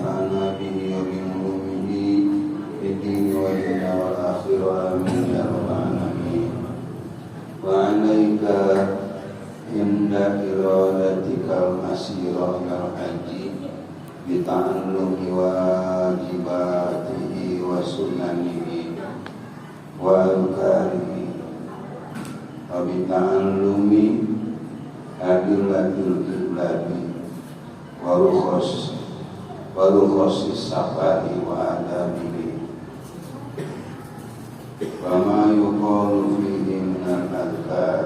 ونفعنا به وبعلومه في الدين والدنيا والآخرة آمين يا رب العالمين. وعليك عند إرادتك المسيرة إلى الحج بتعلم واجباته وسننه وأركانه وبتعلم أدلة القبلة ورخص السفر وآدابه وما يقال فيه من الأذكار.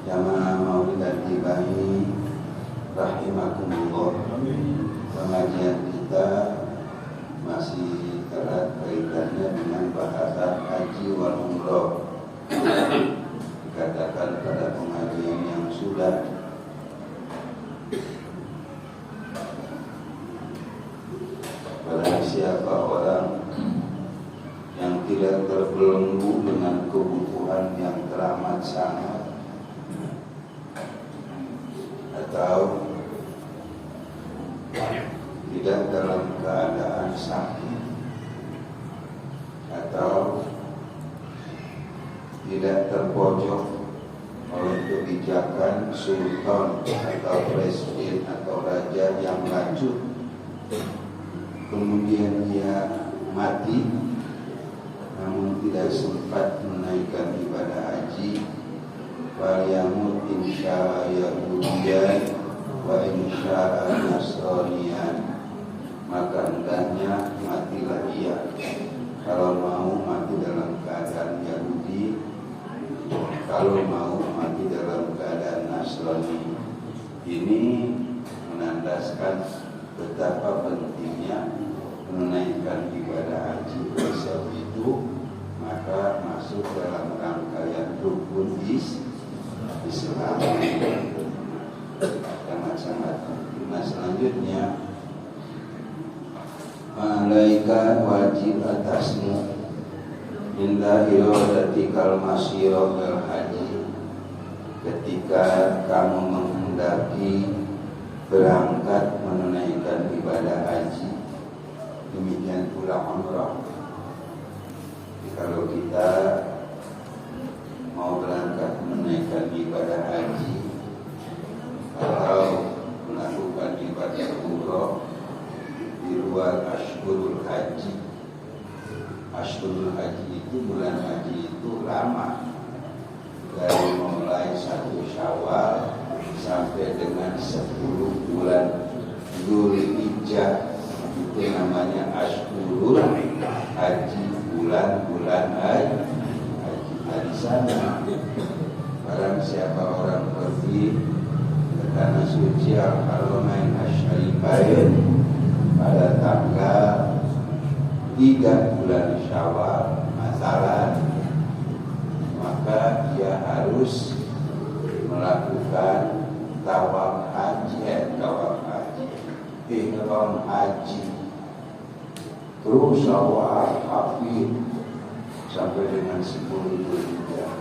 Jamaah Maulid Tibai rahimakumullah. Pengajian kita masih erat kaitannya dengan bahasan haji wal umroh. Dikatakan pada pengajian yang sudah barang siapa orang yang tidak terbelenggu dengan kebutuhan yang teramat sangat atau tidak dalam keadaan sakit atau tidak terpojok oleh kebijakan sultan atau presiden atau raja yang lanjut, kemudian ia mati namun tidak sempat menaikkan ibadah haji, falyamut insya'a yahudiyan wa insya'a nasraniyan, maka hendaknya matilah ia kalau mau mati dalam keadaan Yahudi, kalau mau mati dalam keadaan Nasrani. Ini menandaskan betapa pentingnya menunaikan ibadah haji. Sebab itu maka masuk dalam rangkaian rukun Islam sangat-sangat penting. Nah, selanjutnya malaika wajib atasmu inda iradatikal masirah wal haji, ketika kamu menghendaki berangkat menunaikan ibadah haji, demikian pula umrah. Kalau kita mau berangkat menunaikan ibadah haji atau melakukan ibadah umrah di luar Ashhurul Haji. Ashhurul Haji itu, bulan haji itu lama, dari mulai 1 Syawal sampai dengan 10 bulan Dzulhijjah, itu namanya Ashhurul Haji, bulan-bulan haji. Nah, di sana barang siapa orang pergi ke tanah suci Al-Haramain Asy-Syarifain pada tanggal 3 bulan Syawal masalah, maka dia harus melakukan tawaf haji, ihram haji, terus tawaf hafid sampai dengan 10 Dzulhijjah.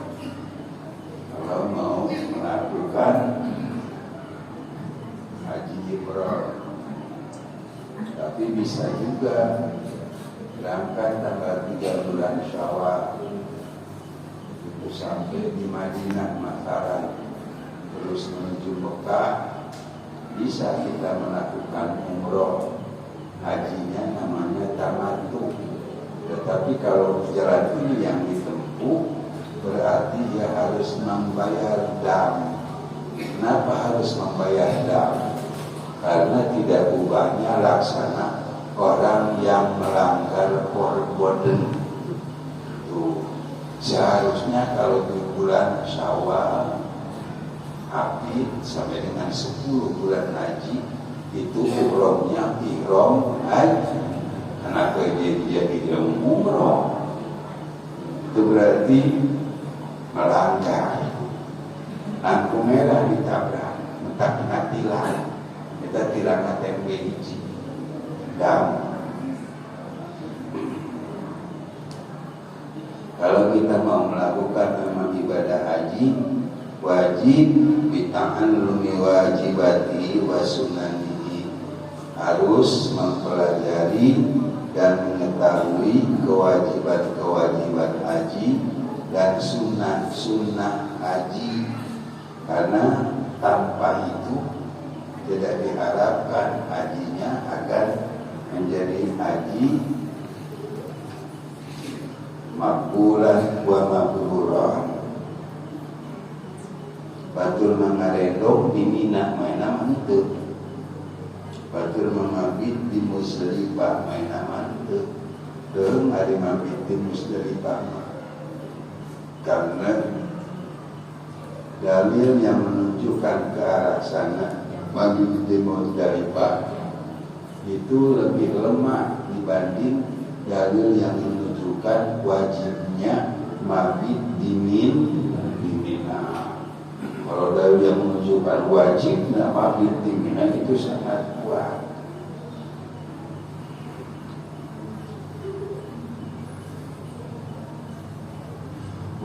Kalau mau melakukan haji ifrad, tapi bisa juga berangkat tanggal 3 bulan Syawal itu sampai di Madinah Makaran, terus menuju Mekah. Bisa kita melakukan umroh, hajinya namanya tamattu. Tetapi kalau jalan ini yang ditempuh, berarti dia harus membayar dam. Kenapa harus membayar dam? Karena tidak ubahnya laksana orang yang melanggar forbidden. Tuh, seharusnya kalau di bulan Syawal Hafid sampai dengan 10 bulan haji itu umrohnya ihram haji. Kenapa dia ihram umroh? Itu berarti melanggar. Lampu merah ditabrak, mentak tilang. Kita tilang tempe hiji. Dan kalau kita mau melakukan memang ibadah haji, wajib bita'allumi wajibati wa sunanihi, harus mempelajari dan mengetahui kewajiban-kewajiban haji dan sunnah-sunnah haji, karena tanpa itu tidak diharapkan hajinya akan menjadi haji makbulan wa mabrurah. Batur mangarendong di Mina mainan mantep, batur mangabit di Musdalifah mainan mantep, dan hari mabit di Musdalifah, karena dalil yang menunjukkan ke arah sana mabit di Musdalifah itu lebih lemah dibanding dalil yang menunjukkan wajibnya mabit di Mina. Kalau dalil yang menunjukkan wajibnya mabit di Mina itu sangat kuat.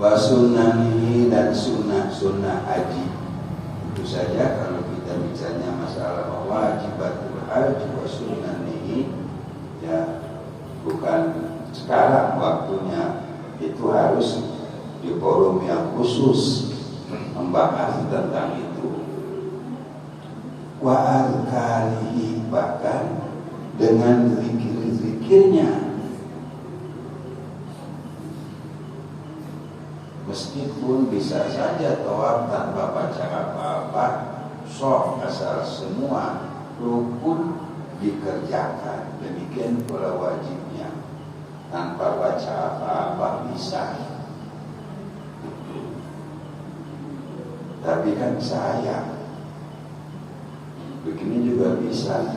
Wa sunnanihi, dan sunnah-sunnah haji. Itu saja kalau kita bicaranya masalah wajibatul haji wa sunnanihi, ya bukan sekarang waktunya, itu harus di forum yang khusus membahas tentang itu. Wa al-kalihi, bahkan dengan zikir-zikirnya. Meskipun bisa saja tawaf tanpa baca apa-apa, sok asal semua rukun dikerjakan, demikian pula wajibnya. Tanpa baca apa-apa bisa. Tapi kan sayang, begini juga bisa.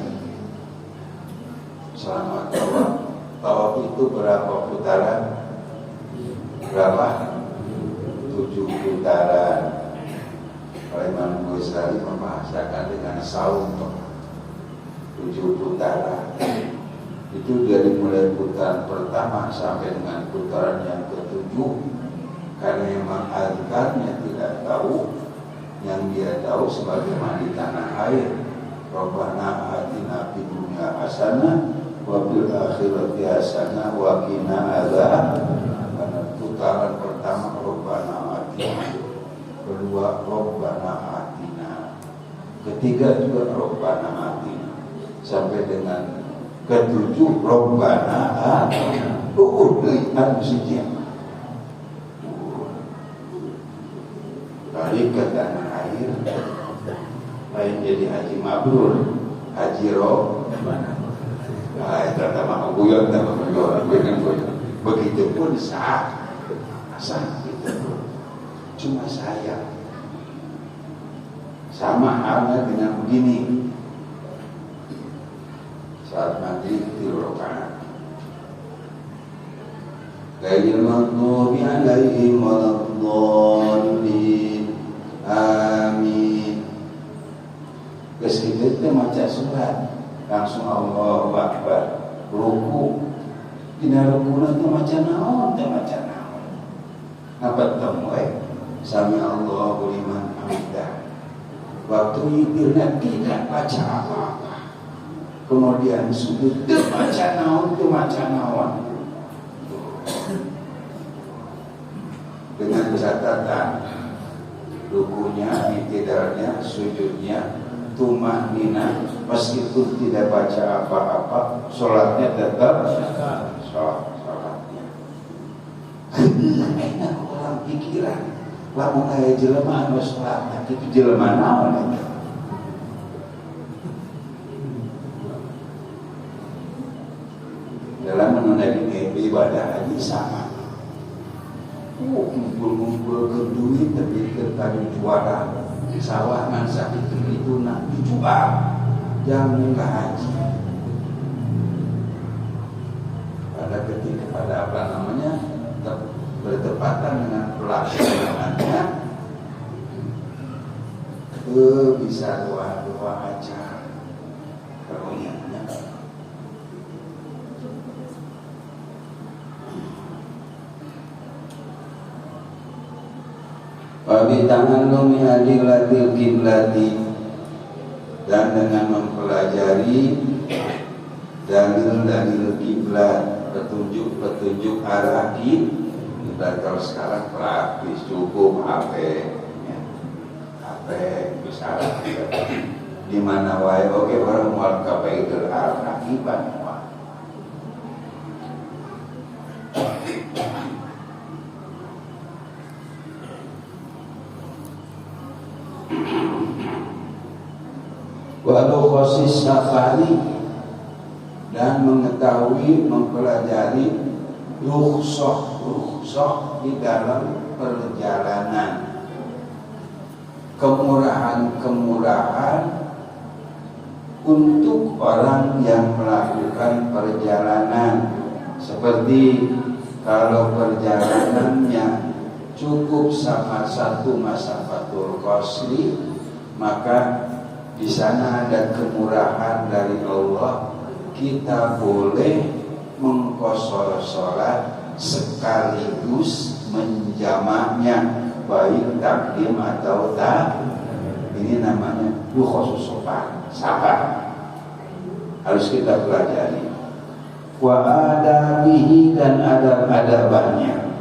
Selama tawaf itu berapa putaran? Berapa? 7 putaran. Kalau Imam Ghazali membahasakan dengan saum 7 putaran. Itu dari mulai putaran pertama sampai dengan putaran yang ke-7. Karena memang azkarnya tidak tahu, yang dia tahu sebagaimana di tanah air, Rabbana atina fid dunya hasanah wa fil akhirati hasanah wa qina adzabannar. Putaran pertama Rabbana atina, kedua Rabbana atina, ketiga juga Rabbana atina, sampai dengan ke-7 Rabbana atina. Lihat sini, balik ke tanah air, lain jadi haji mabrur, haji Rabbana. Itu sama guyon, begitu pun sah gitu. Cuma sayang, sama halnya dengan begini, saat mandi 3 rakaat. Ghairil maghdubi alaihim waladdallin, amin. Kemudian kita baca surat, langsung Allahu Akbar, ruku. Dina ruku nanti baca naon, apa temu sami Allahu liman hamidah. Waktu witirna tidak baca apa-apa, kemudian sujud teu maca naon, dengan catatan rukunya, i'tidalnya, sujudnya, tumaninah, meskipun tidak baca apa-apa, sholatnya tetap sholatnya. Enak orang pikiran, lamun aya jelema anu sholatna kitu jelema naon eta? Dalam menunaikan ibadah haji sama. Ngumpul-ngumpul ke duit tapi terkadang juara sawah ngan sakit itu nak dijual jam muka haji. Pada ketika bertepatan dengan pelaksanaannya, bisa doa aja karunia. Wa bi ta'allumi adillatil qiblati, dan dengan mempelajari dalil-dalil kiblat, petunjuk arah kiblat. Kalau sekarang praktis cukup HP, ya. HP bisa di mana wae oke orang mau kapai ke arah kiblat. Walau khosis safari, dan mengetahui, mempelajari rukhsah di dalam perjalanan, kemurahan untuk orang yang melakukan perjalanan. Seperti kalau perjalanannya cukup sama satu masafatul qasri, maka di sana ada kemurahan dari Allah. Kita boleh mengqashar salat sekaligus menjamaknya, baik takdim atau tak. Ini namanya khusus sabar. Harus kita pelajari. Wa adabihi, dan adab-adabannya.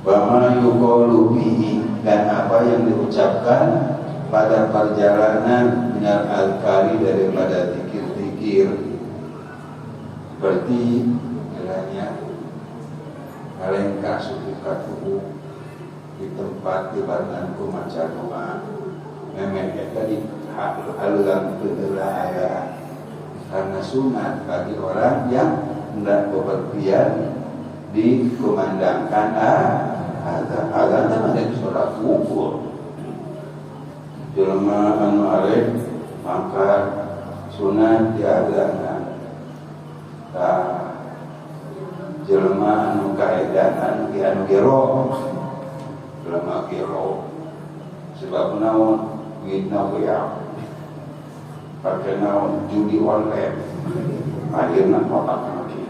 Wa ma yuqalu bihi, dan apa yang diucapkan pada perjalanan, minal al-kari, daripada zikir-zikir. Seperti kiranya kalian kasuka tubuh di tempat di badanku maca doa memang tadi halulan pendelaya, karena sunat bagi orang yang hendak bepergian dikumandangkan azan ada di sholat kubur. Jelma anu arif maka sunat diadakan. Jelma anu kaedan anu gero, jelma gero. Sebab naon duitna goyang, pakai naon judi online, akhirnya kotak lagi.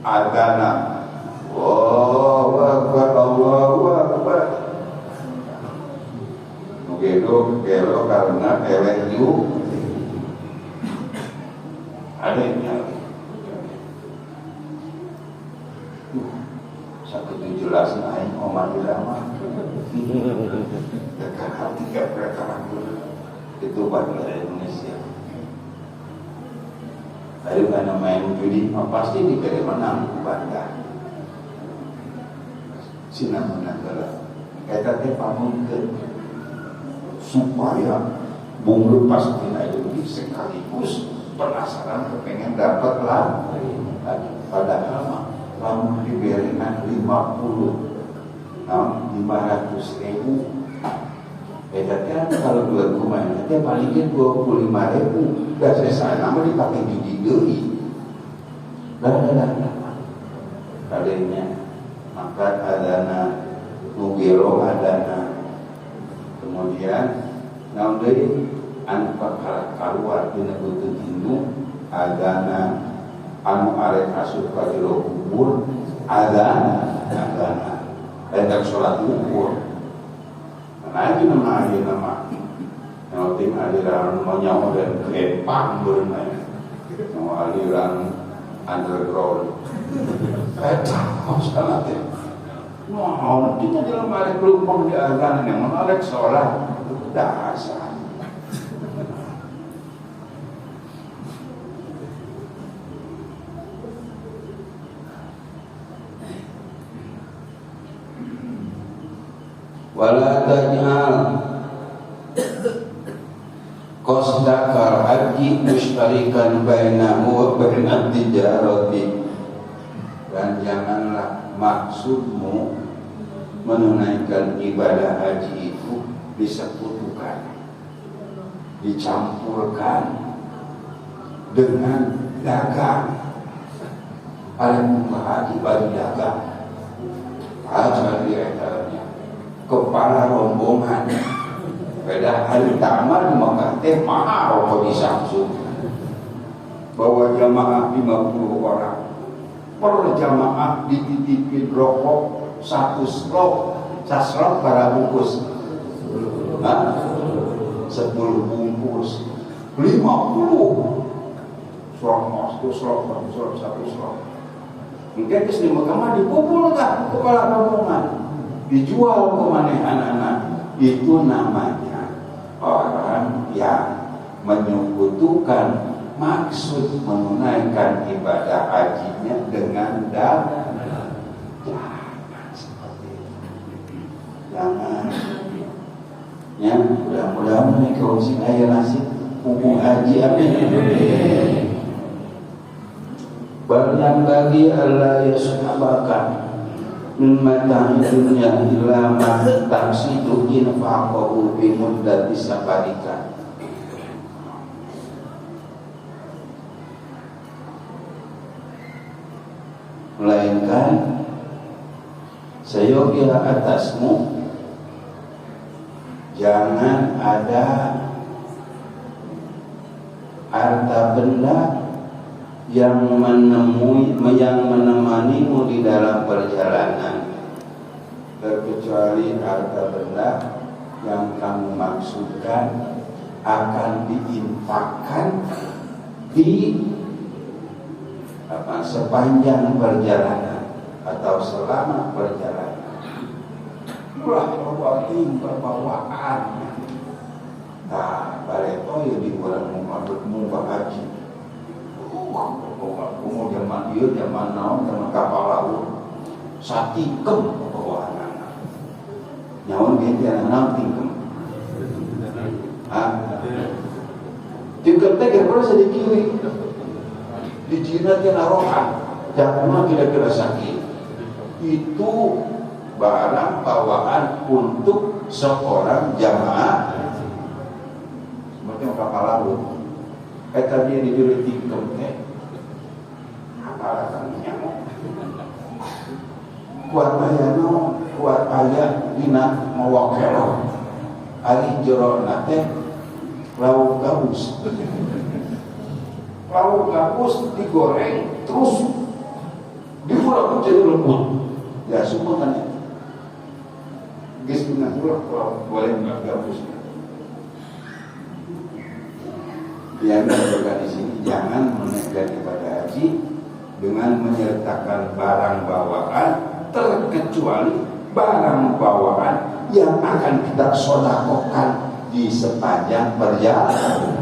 Adana, Allahu Akbar, Allahu Akbar. Gelo karena LNU ada yang sakit jelas naik omar dilama dekat hati gak perkara itu buatlah Indonesia. Ayo karena main judi pasti dikira menang bandar sinar menang kita pamunkeun supaya bung lepas ini sekaligus penasaran kepengen dapat lah. Padahal kamu diberikan 500.000 kan kalau 2 rumah nanti palingnya 25.000 dan selesai nama dipakai judi deui. Kadenya maka adana mugiro adana. Kemudian naon deui anu kaluar dina beuteung Hindu adana anu arek asup ka jero kubur adana dan salat kubur. Nah itu nama yang tim aliran menyawa dan krepang bermain nama aliran underground mau salatnya mau kita dalam arek lumpang di azan yang menarek sholat dasar. Wala taj'al qasdakal haji mushtarikan bainahu wa bainat tijarati, dan janganlah maksudmu menunaikan ibadah haji itu disekutukan, dicampurkan dengan dagang. Paling haji bagi dagang haji etalnya kepala rombongan pada hari tamat di Makkah teh mahal kok di Samsung bawa jamaah 50 orang per jamaah dititipin rokok 1 slop Sasrok para bungkus. 10 bungkus 50 slok itu slok satu slok. Mungkin ke 5 kamar dipupul kan kepala rombongan, dijual ke mana anak-anak. Itu namanya orang yang menyekutukan maksud menunaikan ibadah hajinya dengan dana. Jangan seperti itu. Jangan. Ya, mudah-mudahan nih kalau sing aya nasib mumpung haji amin. Bal yang bagi Allah yashabaka min mata'i dunya illa ma taqsidu infaqahu bi muddati safarika. Melainkan seyogiah atasmu jangan ada harta benda yang menemanimu di dalam perjalanan, terkecuali harta benda yang kamu maksudkan akan diinfakkan di sepanjang perjalanan atau selama perjalanan. Bawa tim berbawaan. Nah, baleto ya di bulan mumpah haji. Mau zaman dia, zaman naon, zaman kapal laut. Satikem bawaan anak. Nyawan ganti anak tingkem. Tingkem teh kira-kira sedikit. Di Cina dia narohan. Jangan kira-kira sakit. Itu barang bawaan untuk seorang jamaah seperti kapal laut. Tadi dijuluki tingkem teh kapal nyamuk. Kuat aya no, kuat aya dina mawakelo. Ari jero teh lauk gabus. Lauk gabus digoreng terus diulek jadi lembut. Ya semua kan ya. Geus mengatur kalau boleh gabus. Yang dilakukan di sini jangan menegak ibadah haji dengan menyertakan barang bawaan, terkecuali barang bawaan yang akan kita sedekahkan di sepanjang perjalanan.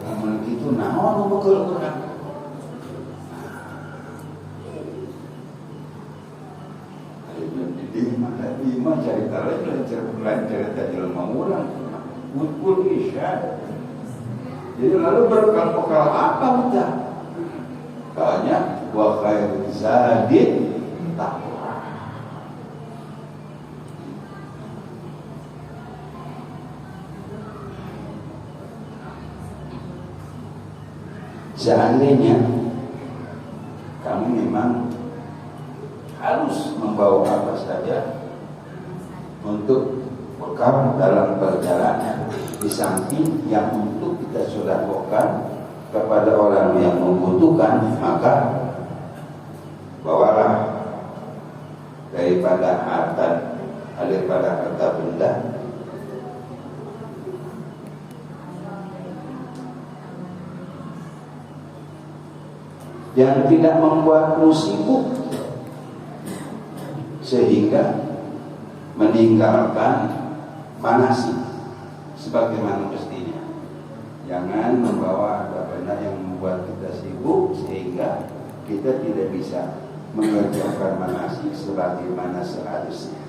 Namun itu naon bekel Quran. Di mana cerita lain cerita jelema urang. Mukul isya. Jadi lalu berkal-bekal apa kita? Katanya wa khairu zadin taqwa. Seandainya kamu memang harus membawa apa saja untuk bekal dalam perjalanan, di samping yang untuk kita sedekahkan kepada orang yang membutuhkan, maka bawalah daripada harta benda yang tidak membuatmu sibuk sehingga meninggalkan manasik sebagaimana mestinya. Jangan membawa harta benda yang membuat kita sibuk sehingga kita tidak bisa mengerjakan manasik sebagaimana seharusnya.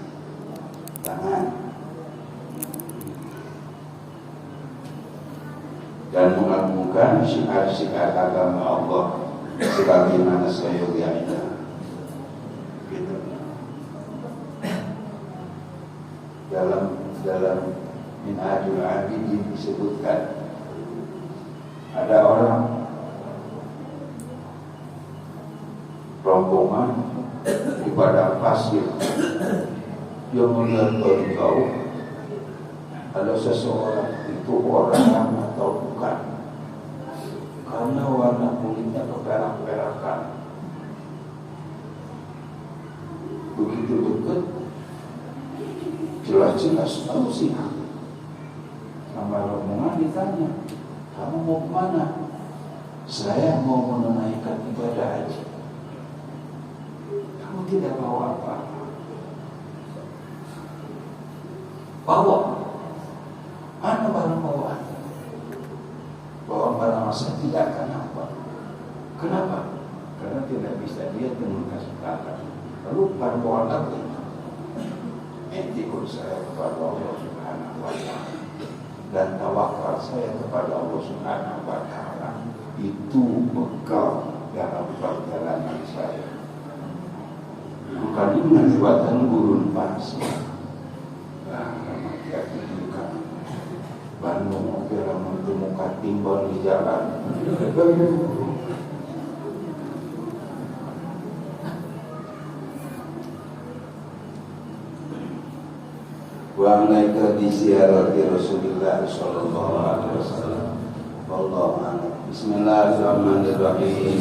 Jangan. Dan mengagungkan syiar-syiar agama Allah sebagaimana seyogyanya. Gitu. Dalam Minhajul Abidin disebutkan ada orang rombongan di padang pasir yang melihat jauh ada seseorang, itu orang atau bukan, karena warna kulitnya keperak-perakan, begitu dekat, jelas-jelas tahu sih. Sama rombongan ditanya, kamu mau kemana? Saya mau menunaikan ibadah haji. Kamu tidak bawa apa-apa. Bawa. Mana barang bawaan? Bawa barang saya tidak akan apa. Kenapa? Karena tidak bisa dia dengan kasih tangan. Lalu barang bawaan apa itu? Ikut saya kepada Allah Subhanahu wa Ta'ala dan tawakal saya kepada Allah Subhanahu wa Ta'ala. Itu bekal dalam perjalanan saya. Bukan dengan buatan gurun pasir. Nah, hati-hati juga. Bandung kira menemukan timbal di jalan. Wa alaika bi ziyarati Rasulillah sallallahu alaihi wasallam. Wallahu a'lam. Bismillahirrahmanirrahim.